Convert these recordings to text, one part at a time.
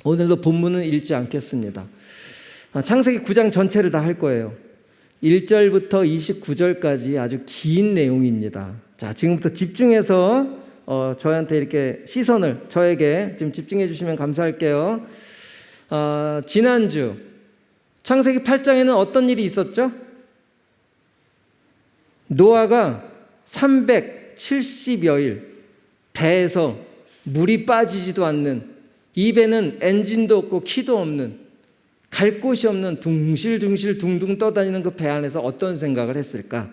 오늘도 본문은 읽지 않겠습니다. 창세기 9장 전체를 다 할 거예요. 1절부터 29절까지 아주 긴 내용입니다. 자, 지금부터 집중해서 저한테 이렇게 시선을 저에게 좀 집중해 주시면 감사할게요. 지난주 창세기 8장에는 어떤 일이 있었죠? 노아가 370여일 배에서 물이 빠지지도 않는, 입에는 엔진도 없고 키도 없는, 갈 곳이 없는 둥실둥실 둥둥 떠다니는 그 배 안에서 어떤 생각을 했을까?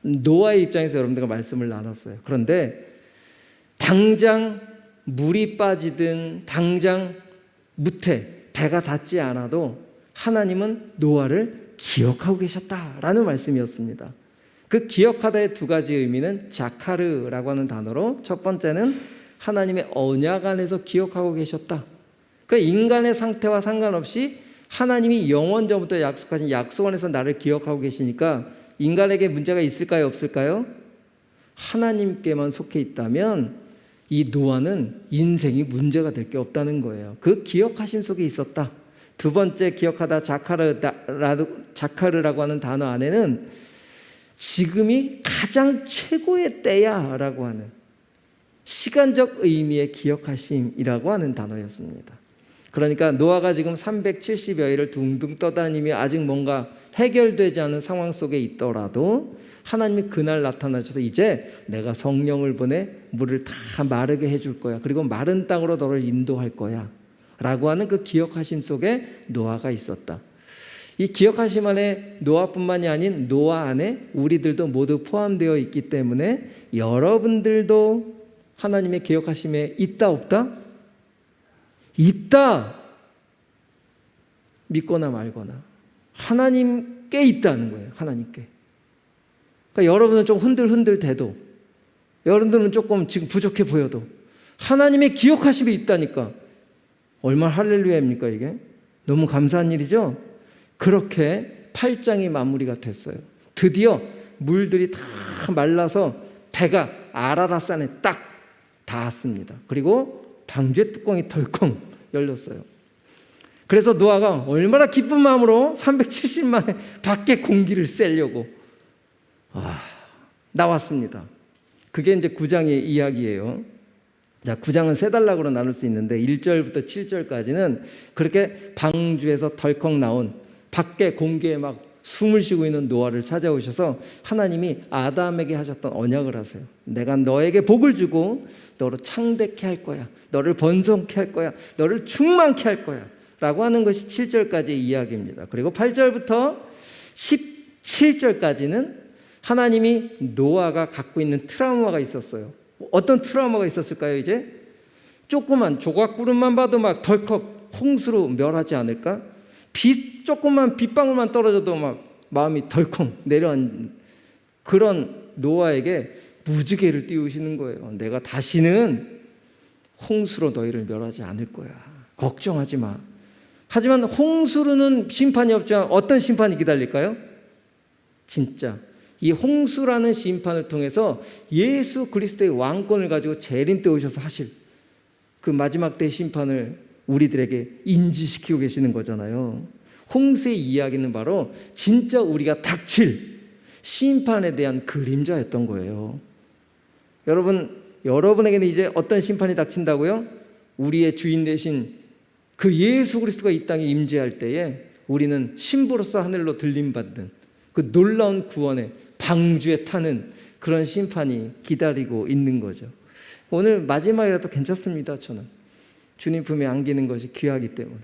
노아의 입장에서 여러분들과 말씀을 나눴어요. 그런데 당장 물이 빠지든 당장 무태 배가 닿지 않아도 하나님은 노아를 기억하고 계셨다라는 말씀이었습니다. 그 기억하다의 두 가지 의미는 자카르라고 하는 단어로, 첫 번째는 하나님의 언약 안에서 기억하고 계셨다. 그러니까 인간의 상태와 상관없이 하나님이 영원 전부터 약속하신 약속 안에서 나를 기억하고 계시니까 인간에게 문제가 있을까요, 없을까요? 하나님께만 속해 있다면 이 노아는 인생이 문제가 될 게 없다는 거예요. 그 기억하심 속에 있었다. 두 번째, 기억하다 자카르라고 하는 단어 안에는 지금이 가장 최고의 때야라고 하는 시간적 의미의 기억하심이라고 하는 단어였습니다. 그러니까 노아가 지금 370여일을 둥둥 떠다니며 아직 뭔가 해결되지 않은 상황 속에 있더라도 하나님이 그날 나타나셔서 이제 내가 성령을 보내 물을 다 마르게 해줄 거야. 그리고 마른 땅으로 너를 인도할 거야. 라고 하는 그 기억하심 속에 노아가 있었다. 이 기억하심 안에 노아뿐만이 아닌 노아 안에 우리들도 모두 포함되어 있기 때문에 여러분들도 하나님의 기억하심에 있다, 없다? 있다. 믿거나 말거나 하나님께 있다는 거예요. 하나님께. 그러니까 여러분은 좀 흔들흔들 돼도, 여러분들은 조금 지금 부족해 보여도 하나님의 기억하심이 있다니까 얼마나 할렐루야입니까 이게? 너무 감사한 일이죠? 그렇게 8장이 마무리가 됐어요. 드디어 물들이 다 말라서 배가 아라라산에 딱 닿았습니다. 그리고 방주의 뚜껑이 덜컹 열렸어요. 그래서 노아가 얼마나 기쁜 마음으로 370만에 밖에 공기를 쐬려고 나왔습니다. 그게 이제 9장의 이야기예요. 자, 9장은 세 단락으로 나눌 수 있는데 1절부터 7절까지는 그렇게 방주에서 덜컥 나온 밖에 공기에 막 숨을 쉬고 있는 노아를 찾아오셔서 하나님이 아담에게 하셨던 언약을 하세요. 내가 너에게 복을 주고 너를 창대케 할 거야. 너를 번성케 할 거야. 너를 충만케 할 거야. 라고 하는 것이 7절까지의 이야기입니다. 그리고 8절부터 17절까지는 하나님이 노아가 갖고 있는 트라우마가 있었어요. 어떤 트라우마가 있었을까요? 이제 조그만 조각구름만 봐도 막 덜컥 홍수로 멸하지 않을까? 조그만 빗방울만 떨어져도 막 마음이 덜컹 내려앉는 그런 노아에게 무지개를 띄우시는 거예요. 내가 다시는 홍수로 너희를 멸하지 않을 거야. 걱정하지 마. 하지만 홍수로는 심판이 없지만 어떤 심판이 기다릴까요? 진짜 이 홍수라는 심판을 통해서 예수 그리스도의 왕권을 가지고 재림 때 오셔서 하실 그 마지막 때의 심판을 우리들에게 인지시키고 계시는 거잖아요. 홍수의 이야기는 바로 진짜 우리가 닥칠 심판에 대한 그림자였던 거예요. 여러분에게는 이제 어떤 심판이 닥친다고요? 우리의 주인 되신 그 예수 그리스도가 이 땅에 임재할 때에 우리는 신부로서 하늘로 들림받는 그 놀라운 구원의 방주에 타는 그런 심판이 기다리고 있는 거죠. 오늘 마지막이라도 괜찮습니다. 저는 주님 품에 안기는 것이 귀하기 때문에.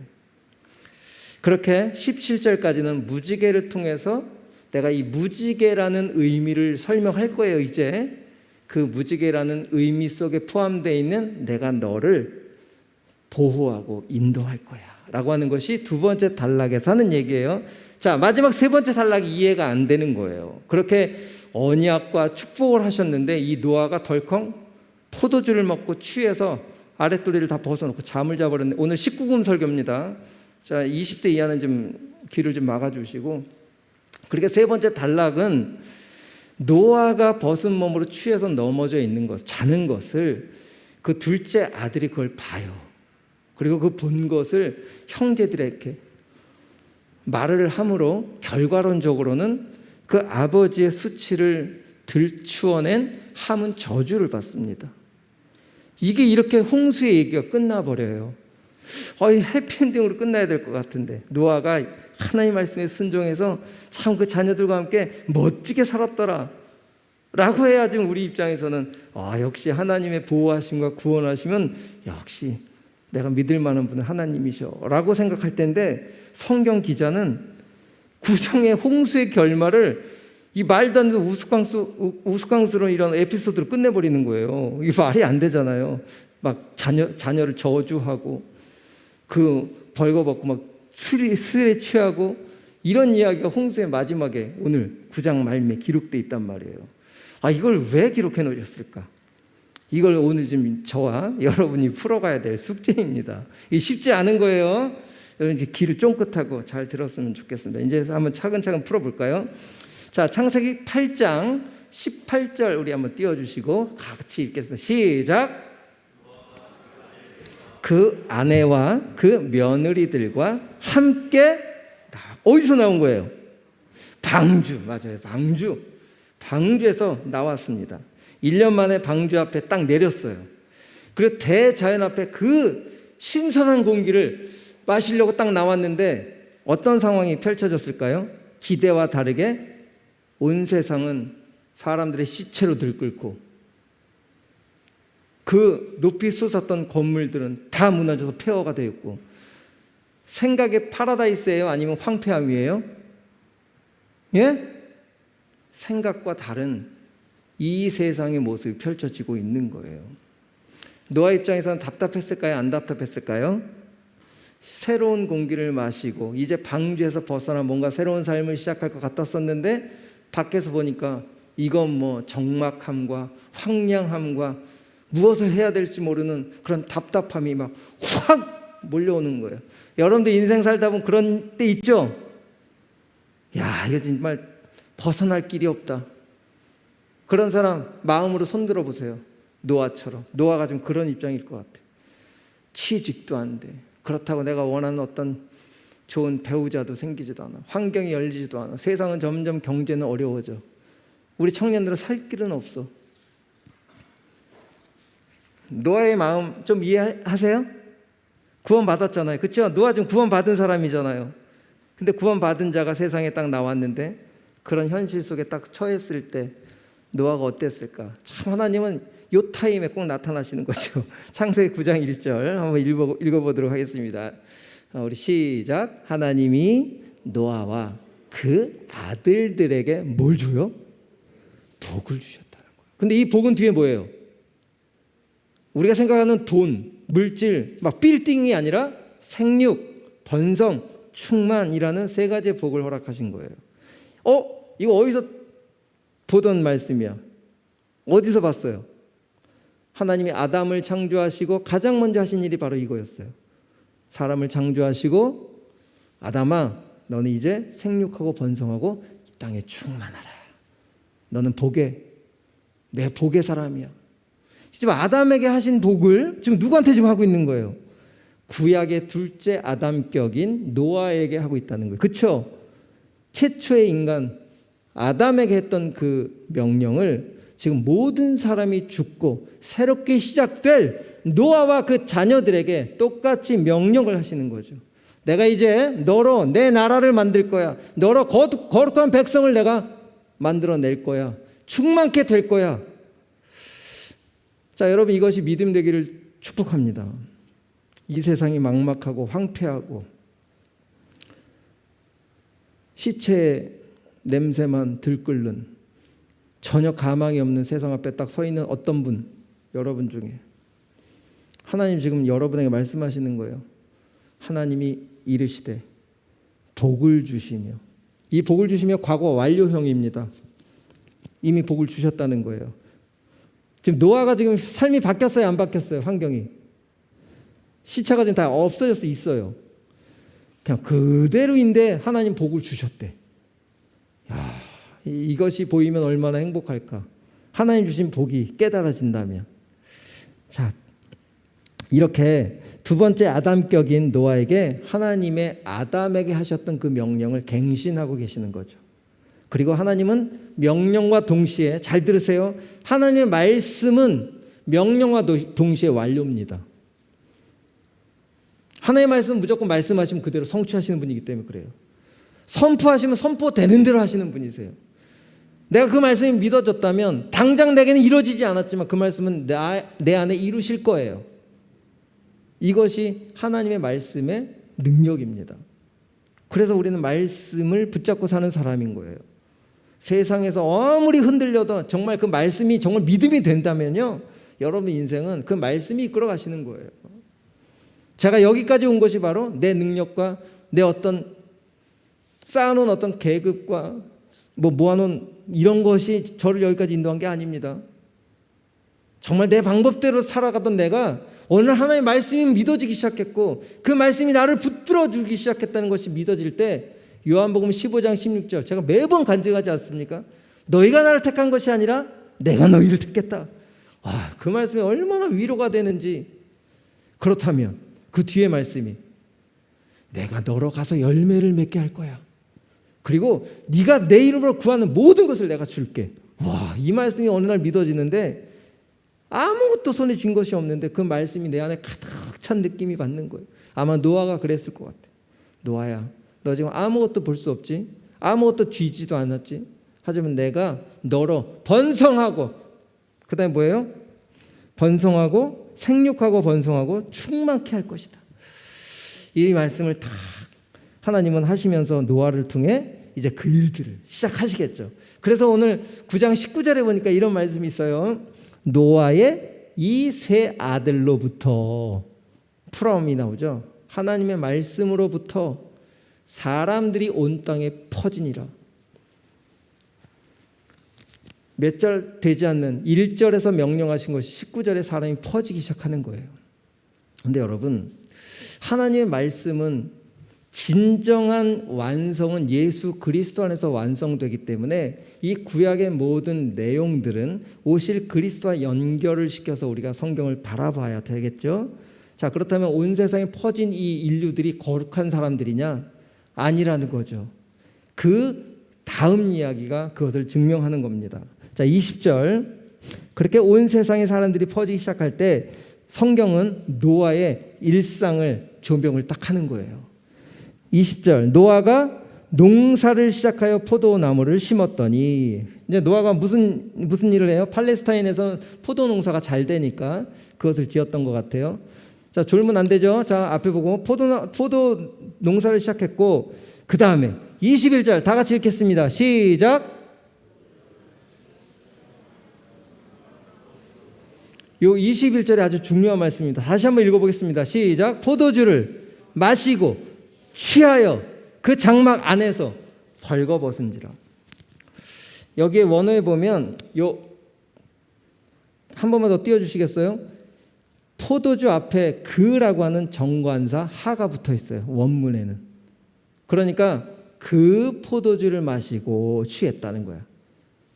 그렇게 17절까지는 무지개를 통해서 내가 이 무지개라는 의미를 설명할 거예요. 이제 그 무지개라는 의미 속에 포함되어 있는 내가 너를 보호하고 인도할 거야 라고 하는 것이 두 번째 단락에서 하는 얘기예요. 자, 마지막 세 번째 단락이 이해가 안 되는 거예요. 그렇게 언약과 축복을 하셨는데 이 노아가 덜컹 포도주를 먹고 취해서 아랫도리를 다 벗어놓고 잠을 자버렸는데, 오늘 19금 설교입니다. 자, 20대 이하는 좀 귀를 좀 막아주시고, 그러니까 세 번째 단락은 노아가 벗은 몸으로 취해서 넘어져 있는 것, 자는 것을 그 둘째 아들이 그걸 봐요. 그리고 그 본 것을 형제들에게 말을 함으로 결과론적으로는 그 아버지의 수치를 들추어낸 함은 저주를 받습니다. 이게 이렇게 홍수의 얘기가 끝나버려요. 해피엔딩으로 끝나야 될 것 같은데 노아가 하나님 말씀에 순종해서 참 그 자녀들과 함께 멋지게 살았더라 라고 해야지 우리 입장에서는 역시 하나님의 보호하심과 구원하심은 역시 내가 믿을 만한 분은 하나님이셔 라고 생각할 텐데, 성경 기자는 구성의 홍수의 결말을 이 말도 안 되는 우스꽝스러운 이런 에피소드로 끝내버리는 거예요. 이게 말이 안 되잖아요. 막 자녀를 저주하고 그 벌거벗고 막 술에 취하고 이런 이야기가 홍수의 마지막에 오늘 9장 말미에 기록되어 있단 말이에요. 이걸 왜 기록해 놓으셨을까? 이걸 오늘 지금 저와 여러분이 풀어가야 될 숙제입니다. 이게 쉽지 않은 거예요. 여러분 이제 귀를 쫑긋하고 잘 들었으면 좋겠습니다. 이제 한번 차근차근 풀어볼까요? 자, 창세기 8장 18절 우리 한번 띄워주시고 같이 읽겠습니다. 시작. 그 아내와 그 며느리들과 함께, 어디서 나온 거예요? 방주, 맞아요. 방주에서 나왔습니다. 1년 만에 방주 앞에 딱 내렸어요. 그리고 대자연 앞에 그 신선한 공기를 마시려고 딱 나왔는데 어떤 상황이 펼쳐졌을까요? 기대와 다르게 온 세상은 사람들의 시체로 들끓고 그 높이 솟았던 건물들은 다 무너져서 폐허가 되어 있고, 생각의 파라다이스예요? 아니면 황폐함이에요? 예? 생각과 다른 이 세상의 모습이 펼쳐지고 있는 거예요. 노아 입장에서는 답답했을까요? 안 답답했을까요? 새로운 공기를 마시고 이제 방주에서 벗어나 뭔가 새로운 삶을 시작할 것 같았었는데 밖에서 보니까 이건 뭐 적막함과 황량함과 무엇을 해야 될지 모르는 그런 답답함이 막 확 몰려오는 거예요. 여러분들 인생 살다 보면 그런 때 있죠? 야, 이거 정말 벗어날 길이 없다. 그런 사람 마음으로 손들어 보세요. 노아처럼. 노아가 좀 그런 입장일 것 같아요. 취직도 안 돼. 그렇다고 내가 원하는 어떤 좋은 배우자도 생기지도 않아. 환경이 열리지도 않아. 세상은 점점 경제는 어려워져. 우리 청년들은 살 길은 없어. 노아의 마음 좀 이해하세요? 구원받았잖아요. 그렇죠? 노아 좀 구원받은 사람이잖아요. 근데 구원받은 자가 세상에 딱 나왔는데 그런 현실 속에 딱 처했을 때 노아가 어땠을까? 참 하나님은 요 타임에 꼭 나타나시는 거죠. 창세기 9장 1절 한번 읽어보도록 하겠습니다. 우리 시작. 하나님이 노아와 그 아들들에게 뭘 줘요? 복을 주셨다는 거예요. 근데 이 복은 뒤에 뭐예요? 우리가 생각하는 돈, 물질, 막 빌딩이 아니라 생육, 번성, 충만이라는 세 가지의 복을 허락하신 거예요. 이거 어디서 보던 말씀이야? 어디서 봤어요? 하나님이 아담을 창조하시고 가장 먼저 하신 일이 바로 이거였어요. 사람을 창조하시고 아담아, 너는 이제 생육하고 번성하고 이 땅에 충만하라. 너는 내 복의 사람이야. 지금 아담에게 하신 복을 지금 누구한테 지금 하고 있는 거예요? 구약의 둘째 아담격인 노아에게 하고 있다는 거예요. 그렇죠? 최초의 인간 아담에게 했던 그 명령을 지금 모든 사람이 죽고 새롭게 시작될 노아와 그 자녀들에게 똑같이 명령을 하시는 거죠. 내가 이제 너로 내 나라를 만들 거야. 너로 거룩한 백성을 내가 만들어낼 거야. 충만케 될 거야. 자, 여러분, 이것이 믿음 되기를 축복합니다. 이 세상이 막막하고 황폐하고 시체의 냄새만 들끓는 전혀 가망이 없는 세상 앞에 딱 서 있는 어떤 분, 여러분 중에 하나님 지금 여러분에게 말씀하시는 거예요. 하나님이 이르시되 복을 주시며, 이 복을 주시며 과거 완료형입니다. 이미 복을 주셨다는 거예요. 지금 노아가 지금 삶이 바뀌었어요? 안 바뀌었어요? 환경이. 시체가 지금 다 없어져서 있어요. 그냥 그대로인데 하나님 복을 주셨대. 야, 이것이 보이면 얼마나 행복할까. 하나님 주신 복이 깨달아진다면. 자, 이렇게 두 번째 아담격인 노아에게 하나님의 아담에게 하셨던 그 명령을 갱신하고 계시는 거죠. 그리고 하나님은 명령과 동시에, 잘 들으세요, 하나님의 말씀은 명령과 동시에 완료입니다. 하나님의 말씀은 무조건 말씀하시면 그대로 성취하시는 분이기 때문에 그래요. 선포하시면 선포되는 대로 하시는 분이세요. 내가 그 말씀이 믿어졌다면 당장 내게는 이루어지지 않았지만 그 말씀은 내 안에 이루실 거예요. 이것이 하나님의 말씀의 능력입니다. 그래서 우리는 말씀을 붙잡고 사는 사람인 거예요. 세상에서 아무리 흔들려도 정말 그 말씀이 정말 믿음이 된다면요, 여러분 인생은 그 말씀이 이끌어 가시는 거예요. 제가 여기까지 온 것이 바로 내 능력과 내 어떤 쌓아놓은 어떤 계급과 모아놓은 이런 것이 저를 여기까지 인도한 게 아닙니다. 정말 내 방법대로 살아가던 내가 어느 날 하나님의 말씀이 믿어지기 시작했고 그 말씀이 나를 붙들어주기 시작했다는 것이 믿어질 때, 요한복음 15장 16절 제가 매번 간증하지 않습니까? 너희가 나를 택한 것이 아니라 내가 너희를 택했다. 그 말씀이 얼마나 위로가 되는지. 그렇다면 그 뒤에 말씀이 내가 너로 가서 열매를 맺게 할 거야. 그리고 네가 내 이름으로 구하는 모든 것을 내가 줄게. 이 말씀이 어느 날 믿어지는데 아무것도 손에 쥔 것이 없는데 그 말씀이 내 안에 가득 찬 느낌이 받는 거예요. 아마 노아가 그랬을 것 같아요. 노아야, 너 지금 아무것도 볼 수 없지? 아무것도 쥐지도 않았지? 하지만 내가 너로 번성하고, 그 다음에 뭐예요? 번성하고 생육하고 번성하고 충만케 할 것이다. 이 말씀을 다 하나님은 하시면서 노아를 통해 이제 그 일들을 시작하시겠죠. 그래서 오늘 9장 19절에 보니까 이런 말씀이 있어요. 노아의 이 세 아들로부터, 프롬이 나오죠. 하나님의 말씀으로부터 사람들이 온 땅에 퍼지니라. 몇 절 되지 않는 1절에서 명령하신 것이 19절에 사람이 퍼지기 시작하는 거예요. 그런데 여러분, 하나님의 말씀은 진정한 완성은 예수 그리스도 안에서 완성되기 때문에 이 구약의 모든 내용들은 오실 그리스도와 연결을 시켜서 우리가 성경을 바라봐야 되겠죠. 자, 그렇다면 온 세상에 퍼진 이 인류들이 거룩한 사람들이냐? 아니라는 거죠. 그 다음 이야기가 그것을 증명하는 겁니다. 자, 20절. 그렇게 온 세상의 사람들이 퍼지기 시작할 때 성경은 노아의 일상을 조명을 딱 하는 거예요. 20절. 노아가 농사를 시작하여 포도나무를 심었더니, 이제 노아가 무슨 일을 해요? 팔레스타인에서 포도 농사가 잘 되니까 그것을 지었던 것 같아요. 자, 졸면 안 되죠. 자, 앞에 보고 포도 농사를 시작했고, 그 다음에 21절 다 같이 읽겠습니다. 시작. 요 21절에 아주 중요한 말씀입니다. 다시 한번 읽어보겠습니다. 시작. 포도주를 마시고 취하여 그 장막 안에서 벌거벗은지라. 여기에 원어에 보면 한 번만 더 띄워주시겠어요? 포도주 앞에 그라고 하는 정관사 하가 붙어 있어요. 원문에는. 그러니까 그 포도주를 마시고 취했다는 거야.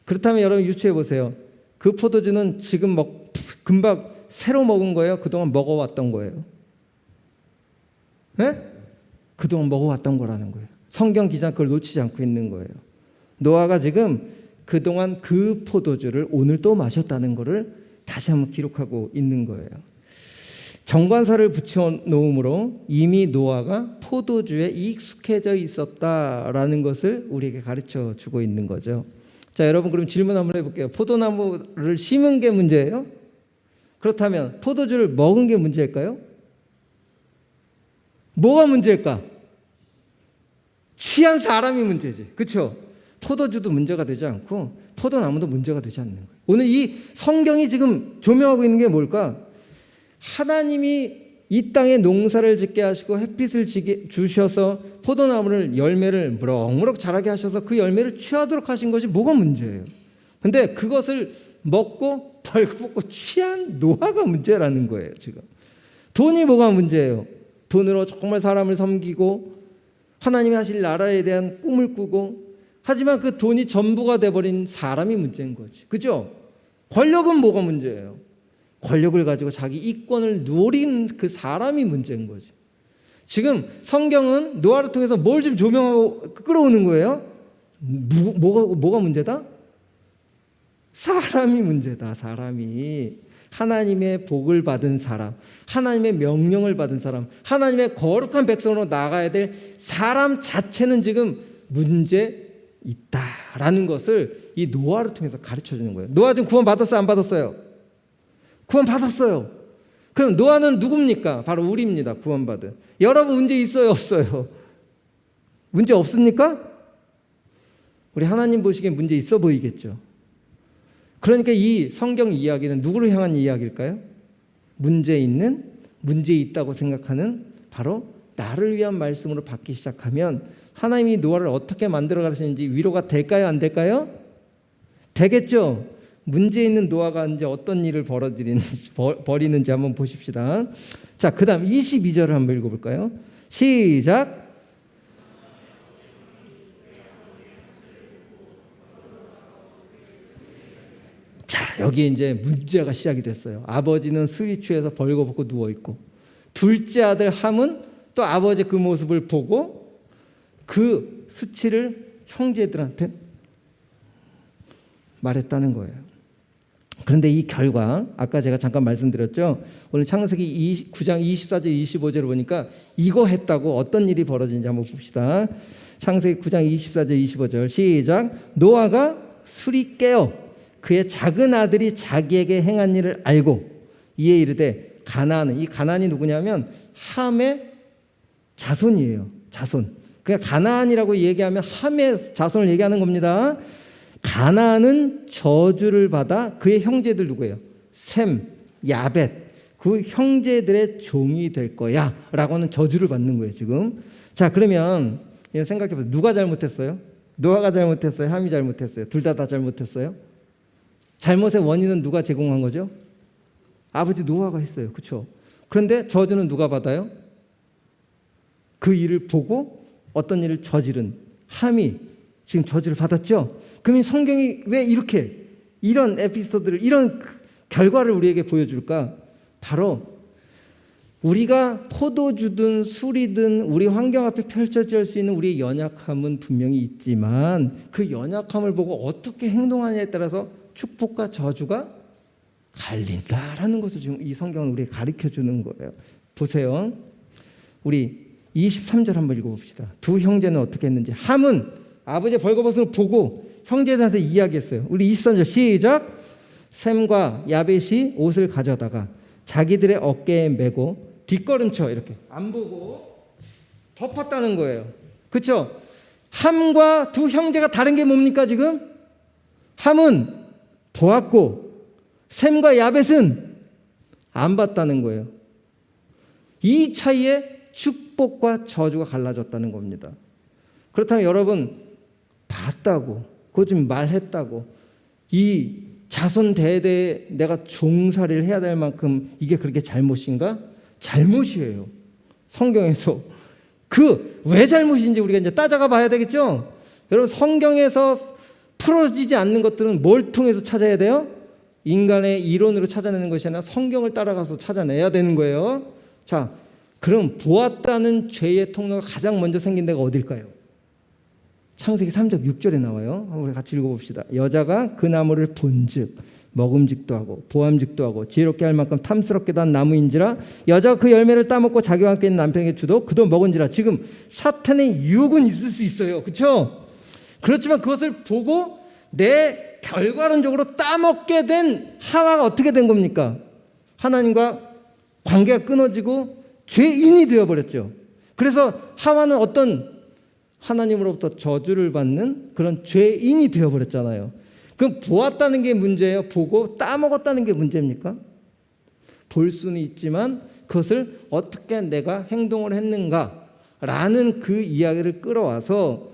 그렇다면 여러분 유추해 보세요. 그 포도주는 지금 금방 새로 먹은 거예요? 그동안 먹어왔던 거예요? 네? 그동안 먹어왔던 거라는 거예요. 성경 기자는 그걸 놓치지 않고 있는 거예요. 노아가 지금 그동안 그 포도주를 오늘 또 마셨다는 것을 다시 한번 기록하고 있는 거예요. 정관사를 붙여놓음으로 이미 노아가 포도주에 익숙해져 있었다라는 것을 우리에게 가르쳐 주고 있는 거죠. 자, 여러분 그럼 질문 한번 해볼게요. 포도나무를 심은 게 문제예요? 그렇다면 포도주를 먹은 게 문제일까요? 뭐가 문제일까? 취한 사람이 문제지. 그렇죠? 포도주도 문제가 되지 않고 포도나무도 문제가 되지 않는 거예요. 오늘 이 성경이 지금 조명하고 있는 게 뭘까? 하나님이 이 땅에 농사를 짓게 하시고 햇빛을 주셔서 포도나무를 열매를 무럭무럭 자라게 하셔서 그 열매를 취하도록 하신 것이 뭐가 문제예요? 근데 그것을 먹고 벌거벗고 취한 노아가 문제라는 거예요. 지금 돈이 뭐가 문제예요? 돈으로 정말 사람을 섬기고 하나님이 하실 나라에 대한 꿈을 꾸고, 하지만 그 돈이 전부가 돼버린 사람이 문제인 거지. 그죠? 권력은 뭐가 문제예요? 권력을 가지고 자기 이권을 노린 그 사람이 문제인 거죠. 지금 성경은 노아를 통해서 뭘 좀 조명하고 끌어오는 거예요? 뭐가 문제다? 사람이 문제다. 사람이. 하나님의 복을 받은 사람, 하나님의 명령을 받은 사람, 하나님의 거룩한 백성으로 나가야 될 사람 자체는 지금 문제 있다라는 것을 이 노아를 통해서 가르쳐 주는 거예요. 노아 지금 구원 받았어요? 안 받았어요? 구원 받았어요. 그럼 노아는 누굽니까? 바로 우리입니다. 구원받은. 여러분 문제 있어요? 없어요? 문제 없습니까? 우리 하나님 보시기엔 문제 있어 보이겠죠. 그러니까 이 성경 이야기는 누구를 향한 이야기일까요? 문제 있다고 생각하는 바로 나를 위한 말씀으로 받기 시작하면 하나님이 노아를 어떻게 만들어 가시는지 위로가 될까요? 안 될까요? 되겠죠. 문제 있는 노아가 이제 어떤 일을 벌이는지 한번 보십시다. 자, 그 다음 22절을 한번 읽어볼까요? 시작. 자, 여기 이제 문제가 시작이 됐어요. 아버지는 술이 취해서 벌거벗고 누워있고, 둘째 아들 함은 또 아버지 그 모습을 보고 그 수치를 형제들한테 말했다는 거예요. 그런데 이 결과, 아까 제가 잠깐 말씀드렸죠. 오늘 창세기 9장 24절 25절을 보니까 이거 했다고 어떤 일이 벌어지는지 한번 봅시다. 창세기 9장 24절 25절 시작. 노아가 술이 깨어 그의 작은 아들이 자기에게 행한 일을 알고 이에 이르되 가나안은, 이 가나안이 누구냐면 함의 자손이에요. 자손. 그냥 가나안이라고 얘기하면 함의 자손을 얘기하는 겁니다. 가나안은 저주를 받아 그의 형제들 누구예요? 셈, 야벳, 그 형제들의 종이 될 거야 라고 하는 저주를 받는 거예요 지금. 자, 그러면 생각해보세요. 누가 잘못했어요? 노아가 잘못했어요? 함이 잘못했어요? 둘 다 잘못했어요? 잘못의 원인은 누가 제공한 거죠? 아버지 노아가 했어요. 그렇죠? 그런데 저주는 누가 받아요? 그 일을 보고 어떤 일을 저지른 함이 지금 저주를 받았죠? 그러면 성경이 왜 이렇게 이런 에피소드를, 이런 결과를 우리에게 보여줄까? 바로 우리가 포도주든 술이든 우리 환경 앞에 펼쳐질 수 있는 우리의 연약함은 분명히 있지만 그 연약함을 보고 어떻게 행동하냐에 따라서 축복과 저주가 갈린다라는 것을 지금 이 성경은 우리에게 가르쳐주는 거예요. 보세요. 우리 23절 한번 읽어봅시다. 두 형제는 어떻게 했는지. 함은 아버지의 벌거벗음을 보고 형제들한테 이야기했어요. 우리 23절 시작. 셈과 야벳이 옷을 가져다가 자기들의 어깨에 메고 뒷걸음쳐 이렇게 안 보고 덮었다는 거예요. 그렇죠? 함과 두 형제가 다른 게 뭡니까 지금? 함은 보았고 셈과 야벳은 안 봤다는 거예요. 이 차이에 축복과 저주가 갈라졌다는 겁니다. 그렇다면 여러분 봤다고, 그거 좀 말했다고, 이 자손 대대에 내가 종살이를 해야 될 만큼 이게 그렇게 잘못인가? 잘못이에요. 성경에서 그 왜 잘못인지 우리가 이제 따져가 봐야 되겠죠. 여러분 성경에서 풀어지지 않는 것들은 뭘 통해서 찾아야 돼요? 인간의 이론으로 찾아내는 것이 아니라 성경을 따라가서 찾아내야 되는 거예요. 자, 그럼 보았다는 죄의 통로가 가장 먼저 생긴 데가 어딜까요? 창세기 3장 6절에 나와요. 한번 우리 같이 읽어봅시다. 여자가 그 나무를 본즉 먹음직도 하고 보암직도 하고 지혜롭게 할 만큼 탐스럽게도 한 나무인지라 여자가 그 열매를 따먹고 자기와 함께 있는 남편에게 주도 그도 먹은지라. 지금 사탄의 유혹은 있을 수 있어요. 그렇죠? 그렇지만 그것을 보고 내 결과론적으로 따먹게 된 하와가 어떻게 된 겁니까? 하나님과 관계가 끊어지고 죄인이 되어버렸죠. 그래서 하와는 어떤 하나님으로부터 저주를 받는 그런 죄인이 되어버렸잖아요. 그럼 보았다는 게 문제예요? 보고 따먹었다는 게 문제입니까? 볼 수는 있지만 그것을 어떻게 내가 행동을 했는가라는 그 이야기를 끌어와서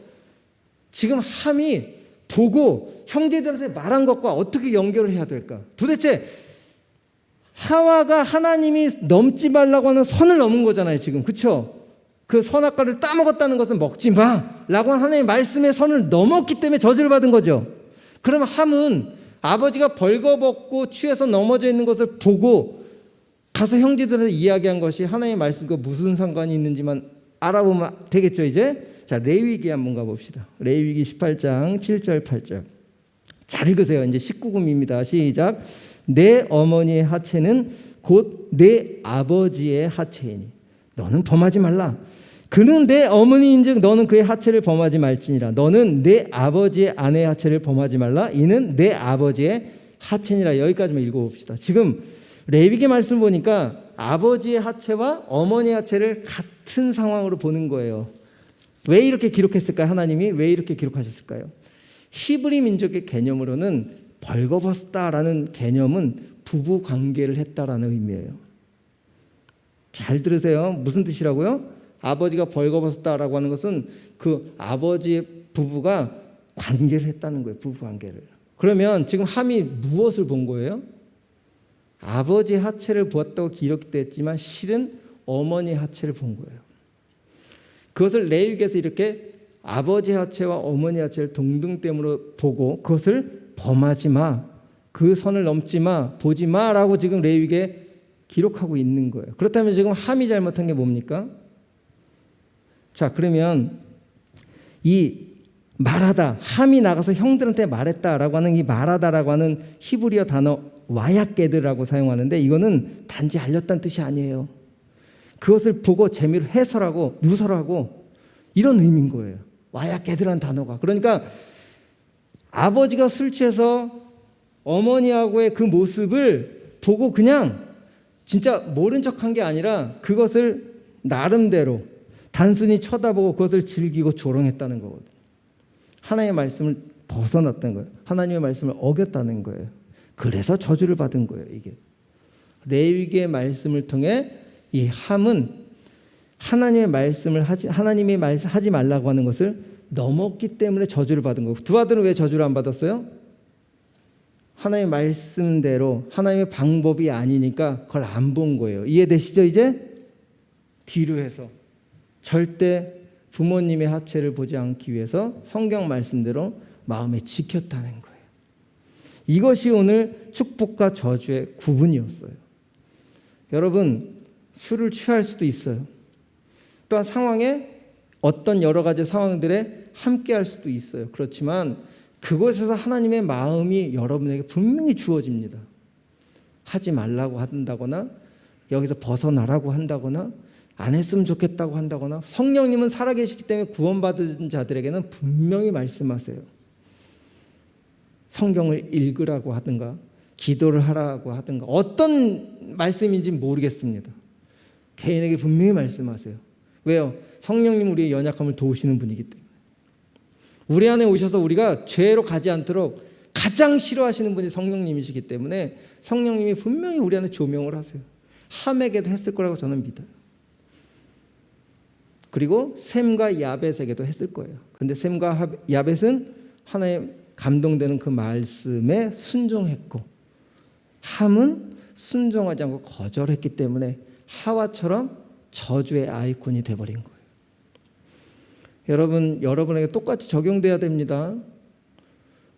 지금 함이 보고 형제들한테 말한 것과 어떻게 연결을 해야 될까? 도대체 하와가 하나님이 넘지 말라고 하는 선을 넘은 거잖아요 지금. 그렇죠? 그 선악과를 따먹었다는 것은 먹지 마라고 하는 하나님의 말씀의 선을 넘었기 때문에 저주를 받은 거죠. 그럼 함은 아버지가 벌거벗고 취해서 넘어져 있는 것을 보고 가서 형제들한테 이야기한 것이 하나님의 말씀과 무슨 상관이 있는지만 알아보면 되겠죠. 이제 자, 레위기 한번 가봅시다. 레위기 18장 7절 8절 잘 읽으세요. 이제 19금입니다. 시작. 내 어머니의 하체는 곧 내 아버지의 하체이니 너는 범하지 말라. 그는 내 어머니인즉 너는 그의 하체를 범하지 말지니라. 너는 내 아버지의 아내의 하체를 범하지 말라. 이는 내 아버지의 하체니라. 여기까지만 읽어봅시다. 지금 레위기 말씀 보니까 아버지의 하체와 어머니의 하체를 같은 상황으로 보는 거예요. 왜 이렇게 기록했을까요? 하나님이 왜 이렇게 기록하셨을까요? 히브리 민족의 개념으로는 벌거벗다라는 개념은 부부 관계를 했다라는 의미예요. 잘 들으세요. 무슨 뜻이라고요? 아버지가 벌거벗었다라고 하는 것은 그 아버지의 부부가 관계를 했다는 거예요. 부부 관계를. 그러면 지금 함이 무엇을 본 거예요? 아버지의 하체를 보았다고 기록되어 있지만 실은 어머니의 하체를 본 거예요. 그것을 레위기에서 이렇게 아버지의 하체와 어머니의 하체를 동등됨으로 보고 그것을 범하지 마, 그 선을 넘지 마, 보지 마라고 지금 레위기에 기록하고 있는 거예요. 그렇다면 지금 함이 잘못한 게 뭡니까? 자, 그러면 이 말하다, 함이 나가서 형들한테 말했다라고 하는 이 말하다라고 하는 히브리어 단어 와야게드라고 사용하는데 이거는 단지 알렸다는 뜻이 아니에요. 그것을 보고 재미로 해설하고 누설하고 이런 의미인 거예요. 와야게드라는 단어가. 그러니까 아버지가 술 취해서 어머니하고의 그 모습을 보고 그냥 진짜 모른 척한 게 아니라 그것을 나름대로 단순히 쳐다보고 그것을 즐기고 조롱했다는 거거든요. 하나님의 말씀을 벗어났다는 거예요. 하나님의 말씀을 어겼다는 거예요. 그래서 저주를 받은 거예요. 이게 레위기의 말씀을 통해 이 함은 하나님의 말씀을 하지 말라고 하는 것을 넘었기 때문에 저주를 받은 거고, 두 아들은 왜 저주를 안 받았어요? 하나님의 말씀대로 하나님의 방법이 아니니까 그걸 안 본 거예요. 이해되시죠? 이제 뒤로 해서 절대 부모님의 하체를 보지 않기 위해서 성경 말씀대로 마음에 지켰다는 거예요. 이것이 오늘 축복과 저주의 구분이었어요. 여러분, 술을 취할 수도 있어요. 또한 상황에 어떤 여러 가지 상황들에 함께 할 수도 있어요. 그렇지만 그곳에서 하나님의 마음이 여러분에게 분명히 주어집니다. 하지 말라고 한다거나 여기서 벗어나라고 한다거나 안 했으면 좋겠다고 한다거나 성령님은 살아계시기 때문에 구원받은 자들에게는 분명히 말씀하세요. 성경을 읽으라고 하든가 기도를 하라고 하든가 어떤 말씀인지 모르겠습니다. 개인에게 분명히 말씀하세요. 왜요? 성령님 우리의 연약함을 도우시는 분이기 때문에. 우리 안에 오셔서 우리가 죄로 가지 않도록 가장 싫어하시는 분이 성령님이시기 때문에 성령님이 분명히 우리 안에 조명을 하세요. 함에게도 했을 거라고 저는 믿어요. 그리고 셈과 야벳에게도 했을 거예요. 그런데 셈과 야벳은 하나님 감동되는 그 말씀에 순종했고 함은 순종하지 않고 거절했기 때문에 하와처럼 저주의 아이콘이 되어버린 거예요. 여러분에게 똑같이 적용돼야 됩니다.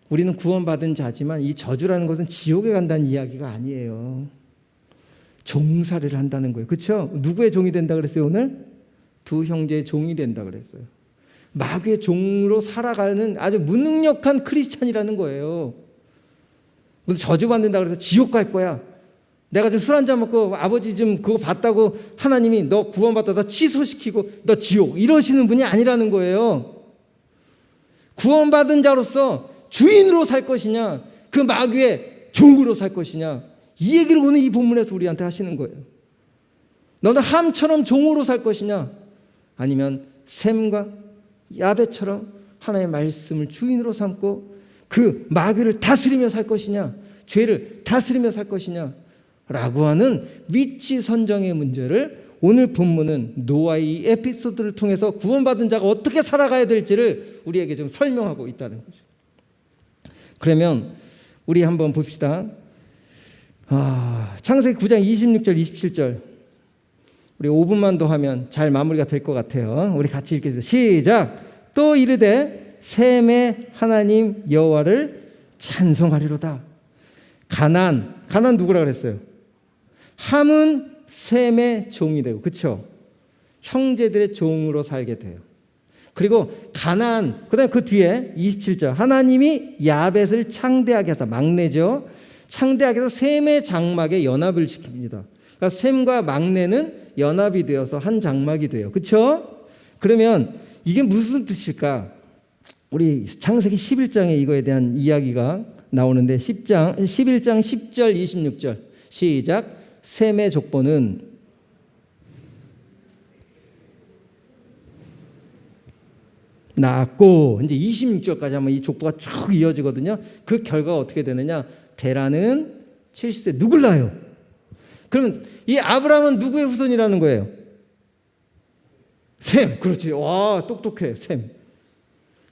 우리는 구원받은 자지만 이 저주라는 것은 지옥에 간다는 이야기가 아니에요. 종살이를 한다는 거예요. 그렇죠? 누구의 종이 된다 그랬어요 오늘? 두 형제의 종이 된다 그랬어요. 마귀의 종으로 살아가는 아주 무능력한 크리스찬이라는 거예요. 무슨 저주받는다 그래서 지옥 갈 거야. 내가 좀 술 한잔 먹고 아버지 좀 그거 봤다고 하나님이 너 구원받다 너 취소시키고 너 지옥 이러시는 분이 아니라는 거예요. 구원받은 자로서 주인으로 살 것이냐 그 마귀의 종으로 살 것이냐 이 얘기를 오늘 이 본문에서 우리한테 하시는 거예요. 너는 함처럼 종으로 살 것이냐 아니면 셈과 야벳처럼 하나님의 말씀을 주인으로 삼고 그 마귀를 다스리며 살 것이냐 죄를 다스리며 살 것이냐 라고 하는 위치 선정의 문제를 오늘 본문은 노아의 에피소드를 통해서 구원받은 자가 어떻게 살아가야 될지를 우리에게 좀 설명하고 있다는 거죠. 그러면 우리 한번 봅시다. 창세기 9장 26절 27절 우리 5분만 더 하면 잘 마무리가 될 것 같아요. 우리 같이 읽겠습니다. 시작. 또 이르되 셈의 하나님 여호와를 찬송하리로다. 가나안 누구라 그랬어요? 함은 셈의 종이 되고, 그렇죠? 형제들의 종으로 살게 돼요. 그리고 가나안, 그다음에 그 뒤에 27절 하나님이 야벳을 창대하게 하사, 막내죠. 창대하게 해서 셈의 장막에 연합을 시킵니다. 그러니까 셈과 막내는 연합이 되어서 한 장막이 돼요. 그렇죠? 그러면 이게 무슨 뜻일까? 우리 창세기 11장에 이거에 대한 이야기가 나오는데 11장 10절 26절 시작. 셈의 족보는 낳았고, 이제 26절까지 하면 이 족보가 쭉 이어지거든요. 그 결과가 어떻게 되느냐? 데라는 70세 누굴 낳아요? 그러면 이 아브라함은 누구의 후손이라는 거예요? 셈. 그렇지. 와, 똑똑해. 셈.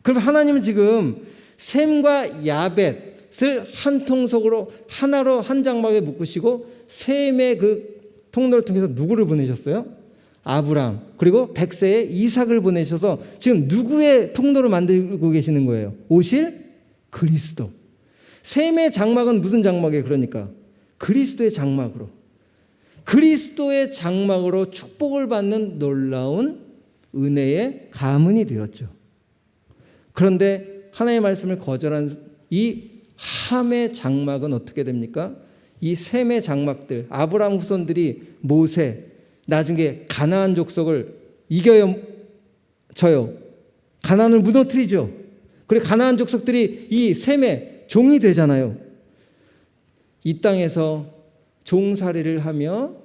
그럼 하나님은 지금 셈과 야벳을 한 통속으로 하나로 한 장막에 묶으시고 셈의 그 통로를 통해서 누구를 보내셨어요? 아브라함, 그리고 백세의 이삭을 보내셔서 지금 누구의 통로를 만들고 계시는 거예요? 오실 그리스도. 셈의 장막은 무슨 장막이에요? 그러니까 그리스도의 장막으로, 그리스도의 장막으로 축복을 받는 놀라운 은혜의 가문이 되었죠. 그런데 하나님의 말씀을 거절한 이 함의 장막은 어떻게 됩니까? 이 셈의 장막들, 아브라함 후손들이 모세, 나중에 가나안 족속을 이겨요, 져요. 가나안을 무너뜨리죠. 그리고 가나안 족속들이 이 셈의 종이 되잖아요. 이 땅에서 종살이를 하며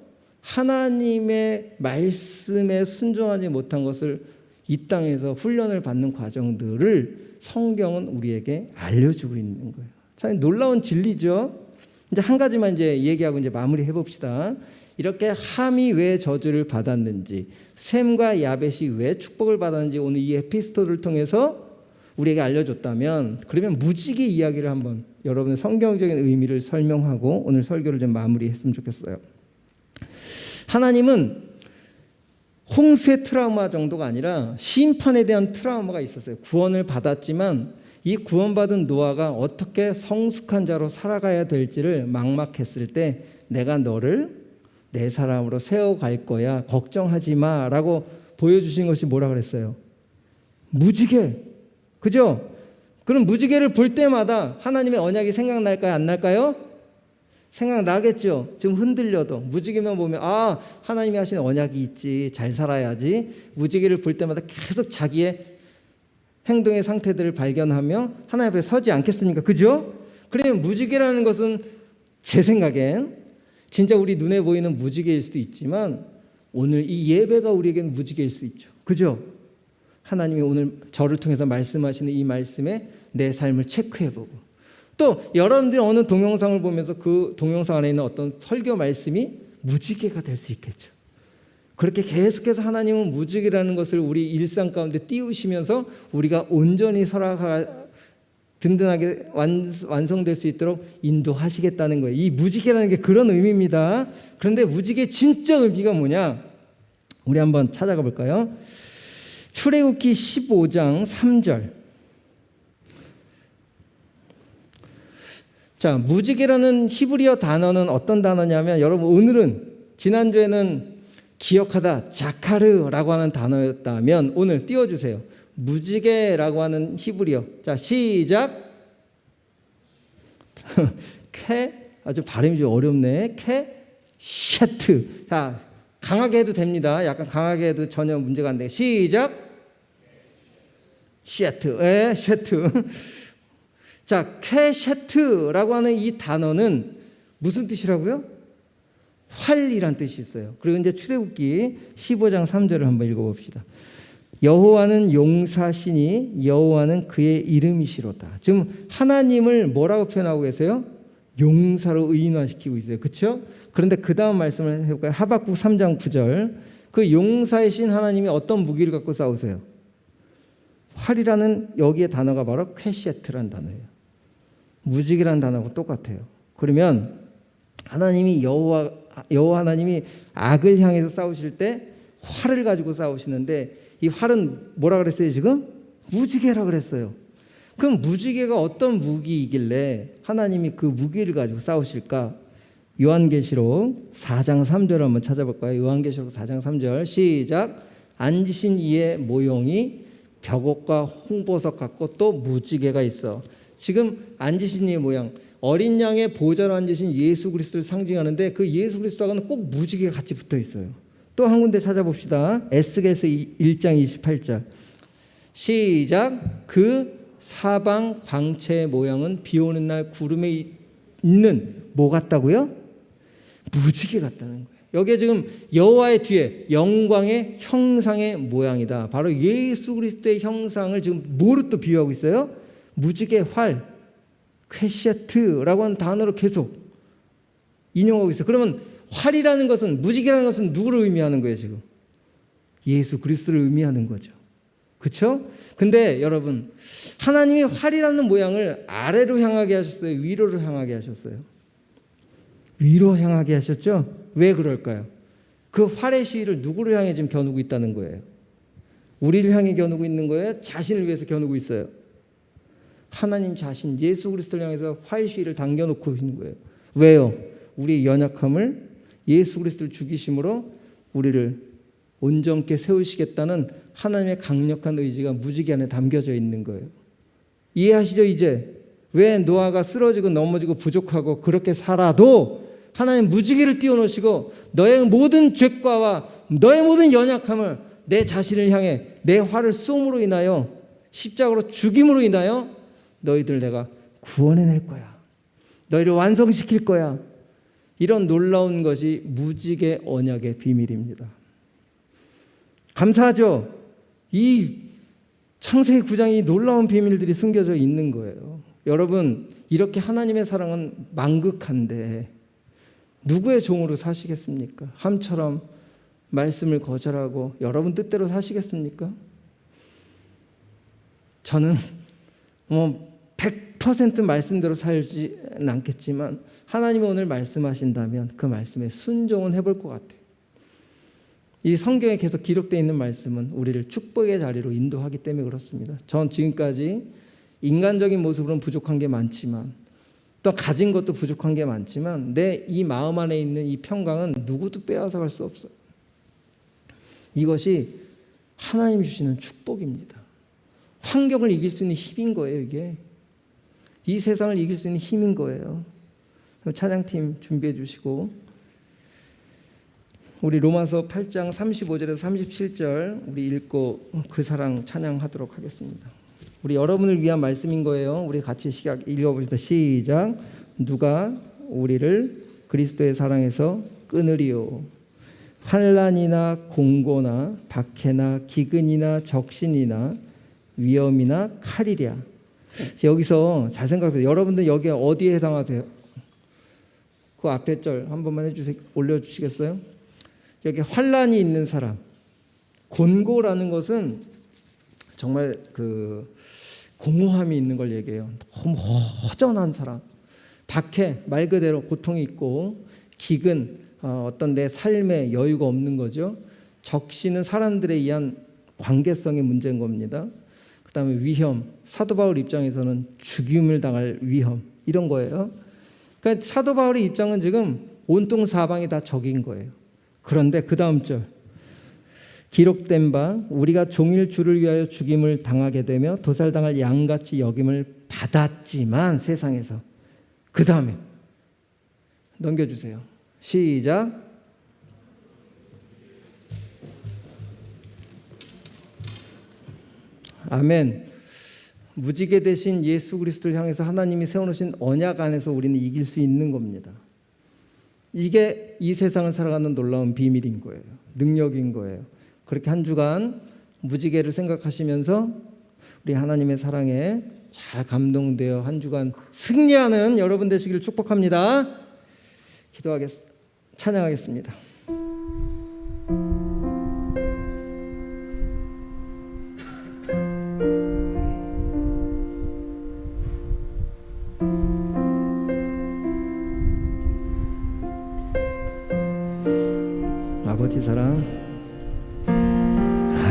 하나님의 말씀에 순종하지 못한 것을 이 땅에서 훈련을 받는 과정들을 성경은 우리에게 알려주고 있는 거예요. 참 놀라운 진리죠. 이제 한 가지만 이제 얘기하고 이제 마무리해 봅시다. 이렇게 함이 왜 저주를 받았는지, 셈과 야벳이 왜 축복을 받았는지 오늘 이 에피소드를 통해서 우리에게 알려줬다면, 그러면 무지개 이야기를 한번 여러분의 성경적인 의미를 설명하고 오늘 설교를 좀 마무리했으면 좋겠어요. 하나님은 홍수의 트라우마 정도가 아니라 심판에 대한 트라우마가 있었어요. 구원을 받았지만 이 구원받은 노아가 어떻게 성숙한 자로 살아가야 될지를 막막했을 때 내가 너를 내 사람으로 세워갈 거야, 걱정하지 마 라고 보여주신 것이 뭐라 그랬어요? 무지개. 그죠? 그럼 무지개를 볼 때마다 하나님의 언약이 생각날까요? 안 날까요? 생각나겠죠. 지금 흔들려도 무지개만 보면 아, 하나님이 하신 언약이 있지, 잘 살아야지. 무지개를 볼 때마다 계속 자기의 행동의 상태들을 발견하며 하나님 앞에 서지 않겠습니까? 그죠? 그러면 무지개라는 것은 제 생각엔 진짜 우리 눈에 보이는 무지개일 수도 있지만 오늘 이 예배가 우리에게는 무지개일 수 있죠. 그죠? 하나님이 오늘 저를 통해서 말씀하시는 이 말씀에 내 삶을 체크해보고, 또 여러분들이 어느 동영상을 보면서 그 동영상 안에 있는 어떤 설교 말씀이 무지개가 될 수 있겠죠. 그렇게 계속해서 하나님은 무지개라는 것을 우리 일상 가운데 띄우시면서 우리가 온전히 살아가 든든하게 완성될 수 있도록 인도하시겠다는 거예요. 이 무지개라는 게 그런 의미입니다. 그런데 무지개 진짜 의미가 뭐냐? 우리 한번 찾아가 볼까요? 출애굽기 15장 3절. 자, 무지개라는 히브리어 단어는 어떤 단어냐면, 여러분 오늘은, 지난주에는 기억하다, 자카르라고 하는 단어였다면 오늘 띄워주세요. 무지개라고 하는 히브리어. 자, 시작. 케, 아주 발음이 좀 어렵네. 케 셰트. 자, 강하게 해도 됩니다. 약간 강하게 해도 전혀 문제가 안 돼. 시작. 셰트. 예, 셰트. 자, 케 셰트라고 하는 이 단어는 무슨 뜻이라고요? 활이란 뜻이 있어요. 그리고 이제 출애굽기 15장 3절을 한번 읽어봅시다. 여호와는 용사시니 여호와는 그의 이름이시로다. 지금 하나님을 뭐라고 표현하고 계세요? 용사로 의인화시키고 있어요. 그렇죠? 그런데 그 다음 말씀을 해볼까요? 하박국 3장 9절. 그 용사이신 하나님이 어떤 무기를 갖고 싸우세요? 활이라는 여기에 단어가 바로 퀘시에트라는 단어예요. 무지개라는 단어하고 똑같아요. 그러면 하나님이 여호와 하나님이 악을 향해서 싸우실 때 활을 가지고 싸우시는데 이 활은 뭐라 그랬어요 지금? 무지개라 그랬어요. 그럼 무지개가 어떤 무기이길래 하나님이 그 무기를 가지고 싸우실까? 요한계시록 4장 3절 한번 찾아볼까요? 요한계시록 4장 3절 시작. 앉으신 이의 모형이 벽옥과 홍보석 같고 또 무지개가 있어. 지금 앉으신 이의 모양, 어린 양의 보좌로 앉으신 예수 그리스도를 상징하는데 그 예수 그리스도하고는 꼭 무지개가 같이 붙어 있어요. 또 한 군데 찾아봅시다. 에스겔서 1장 28절 시작. 그 사방 광채의 모양은 비 오는 날 구름에 있는 뭐 같다고요? 무지개 같다는 거예요. 여기에 지금 여호와의 뒤에 영광의 형상의 모양이다. 바로 예수 그리스도의 형상을 지금 뭐로 또 비유하고 있어요? 무지개, 활, 퀘셰트라고 하는 단어로 계속 인용하고 있어요. 그러면 활이라는 것은, 무지개라는 것은 누구를 의미하는 거예요 지금? 예수 그리스도를 의미하는 거죠. 그렇죠? 근데 여러분, 하나님이 활이라는 모양을 아래로 향하게 하셨어요? 위로로 향하게 하셨어요? 위로 향하게 하셨죠? 왜 그럴까요? 그 활의 시위를 누구를 향해 지금 겨누고 있다는 거예요? 우리를 향해 겨누고 있는 거예요? 자신을 위해서 겨누고 있어요? 하나님 자신 예수 그리스도를 향해서 활 시위를 당겨놓고 있는 거예요. 왜요? 우리의 연약함을 예수 그리스도를 죽이심으로 우리를 온전케 세우시겠다는 하나님의 강력한 의지가 무지개 안에 담겨져 있는 거예요. 이해하시죠? 이제 왜 노아가 쓰러지고 넘어지고 부족하고 그렇게 살아도 하나님 무지개를 띄워놓으시고 너의 모든 죄과와 너의 모든 연약함을 내 자신을 향해 내 화를 쏘음으로 인하여 십자가로 죽임으로 인하여 너희들 내가 구원해낼 거야. 너희를 완성시킬 거야. 이런 놀라운 것이 무지개 언약의 비밀입니다. 감사하죠? 이 창세기 9장이 놀라운 비밀들이 숨겨져 있는 거예요. 여러분, 이렇게 하나님의 사랑은 만극한데 누구의 종으로 사시겠습니까? 함처럼 말씀을 거절하고 여러분 뜻대로 사시겠습니까? 저는 100% 말씀대로 살지는 않겠지만 하나님이 오늘 말씀하신다면 그 말씀에 순종은 해볼 것 같아요. 이 성경에 계속 기록되어 있는 말씀은 우리를 축복의 자리로 인도하기 때문에 그렇습니다. 전 지금까지 인간적인 모습으로는 부족한 게 많지만 또 가진 것도 부족한 게 많지만 내 이 마음 안에 있는 이 평강은 누구도 빼앗아갈 수 없어요. 이것이 하나님 주시는 축복입니다. 환경을 이길 수 있는 힘인 거예요. 이게 이 세상을 이길 수 있는 힘인 거예요. 찬양팀 준비해 주시고 우리 로마서 8장 35절에서 37절 우리 읽고 그 사랑 찬양하도록 하겠습니다. 우리 여러분을 위한 말씀인 거예요. 우리 같이 읽어봅시다. 시작. 누가 우리를 그리스도의 사랑에서 끊으리요? 환난이나 공고나 박해나 기근이나 적신이나 위험이나 칼이랴. 여기서 잘 생각해보세요. 여러분들 여기 어디에 해당하세요? 그 앞에 절 한 번만 올려주시겠어요? 여기 환난이 있는 사람. 곤고라는 것은 정말 그 공허함이 있는 걸 얘기해요. 너무 허전한 사람. 박해, 말 그대로 고통이 있고, 기근, 어떤 내 삶에 여유가 없는 거죠. 적시는 사람들에 의한 관계성의 문제인 겁니다. 그 다음에 위험, 사도 바울 입장에서는 죽임을 당할 위험, 이런 거예요. 그러니까 사도 바울의 입장은 지금 온통 사방이 다 적인 거예요. 그런데 그 다음 절, 기록된 바 우리가 종일 주를 위하여 죽임을 당하게 되며 도살당할 양같이 여김을 받았지만 세상에서 그 다음에 넘겨주세요. 시작. 아멘. 무지개 대신 예수 그리스도를 향해서 하나님이 세워놓으신 언약 안에서 우리는 이길 수 있는 겁니다. 이게 이 세상을 살아가는 놀라운 비밀인 거예요. 능력인 거예요. 그렇게 한 주간 무지개를 생각하시면서 우리 하나님의 사랑에 잘 감동되어 한 주간 승리하는 여러분 되시기를 축복합니다. 찬양하겠습니다. 아버지 사랑,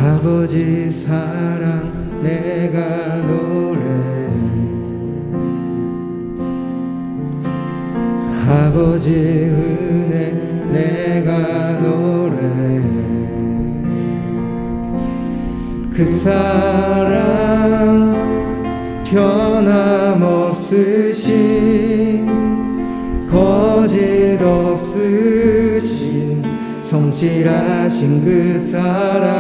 아버지 사랑 내가 노래하리. 아버지 은혜 내가 노래해. 그 사랑 변함없으신 거짓 없으신 성실하신 그 사랑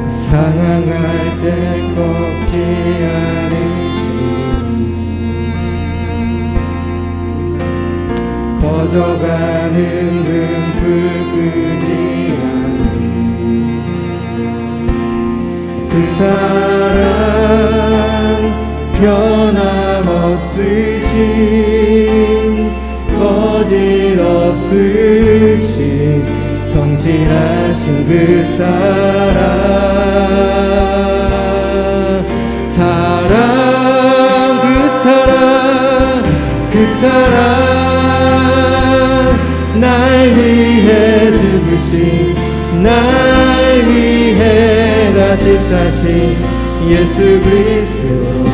상황할 때 꺾지 않으신 꺼져가는 등불 끄지 않는 그 사랑 변함없으신 거짓 없으신 성실하신 그 사랑 그 사랑 날 위해 죽으신 날 위해 다시 사신 예수 그리스도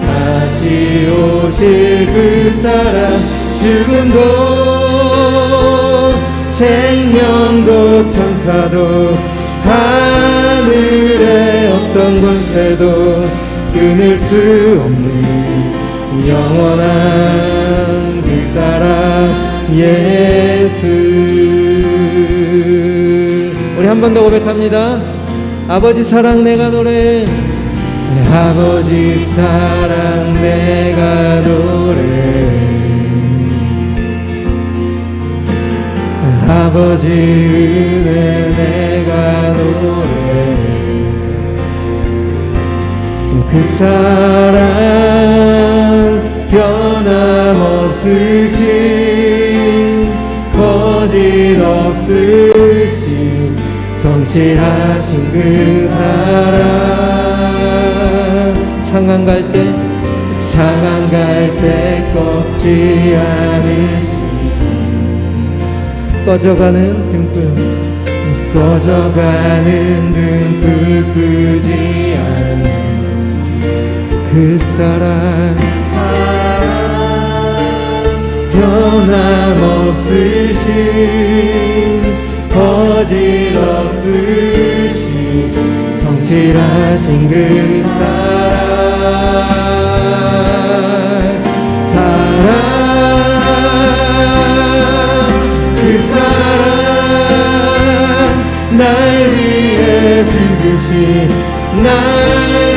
다시 오실 그 사랑 죽음도 생명도 천사도 하늘의 어떤 권세도 끊을 수 없는 영원한 그 사랑 예수. 우리 한 번 더 고백합니다. 아버지 사랑 내가 노래해. 아버지 사랑 내가 노래해. 아버지 은혜 내가 노래해. 그 사랑 변함없으신 거짓 없으신 성실하신 그 사랑 상한 갈 때 꺾지 않으신 꺼져가는 등불 끄지 않는 그 사랑 변함없으신 거짓 없으신 성실하신 그 그 사랑 날 위해 죽으신 날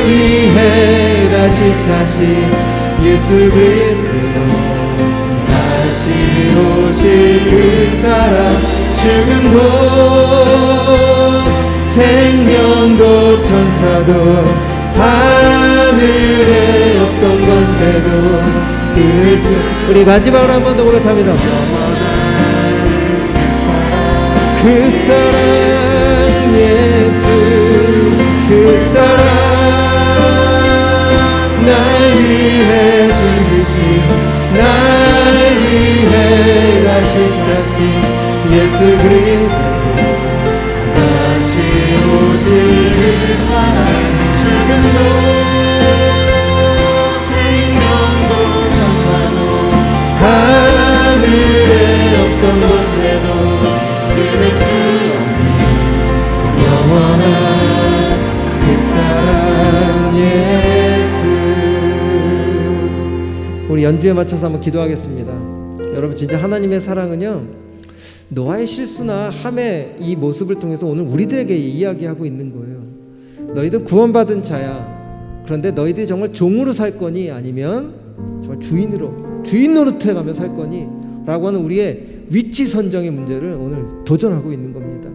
위해 다시 사신 예수 그리스도 다시 오실 그 사랑 죽음도 생명도 천사도 하늘의 어떤 권세도 끊을 수. 우리 마지막으로 한 번 더 고백합니다. 그 사랑 예수 그 사랑 날 위해 죽으신 날 위해 다시 사신 예수 그리스도 다시 오실 그 사랑 지금도 생명도 천사도 하늘의 어떤 곳에도 끊을 수 없는 영원한 그 사랑 예수. 우리 연주에 맞춰서 한번 기도하겠습니다. 여러분 진짜 하나님의 사랑은요 노아의 실수나 함의 이 모습을 통해서 오늘 우리들에게 이야기하고 있는 거예요. 너희들 구원받은 자야. 그런데 너희들이 정말 종으로 살 거니 아니면 정말 주인 노릇해 가며 살 거니 라고 하는 우리의 위치 선정의 문제를 오늘 도전하고 있는 겁니다.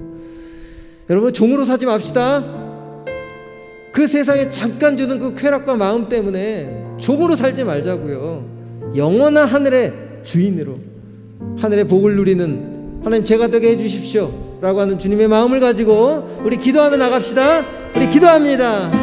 여러분 종으로 사지 맙시다. 그 세상에 잠깐 주는 그 쾌락과 마음 때문에 종으로 살지 말자고요. 영원한 하늘의 주인으로 하늘의 복을 누리는 하나님 제가 되게 해주십시오 라고 하는 주님의 마음을 가지고 우리 기도하며 나갑시다. 우리 기도합니다.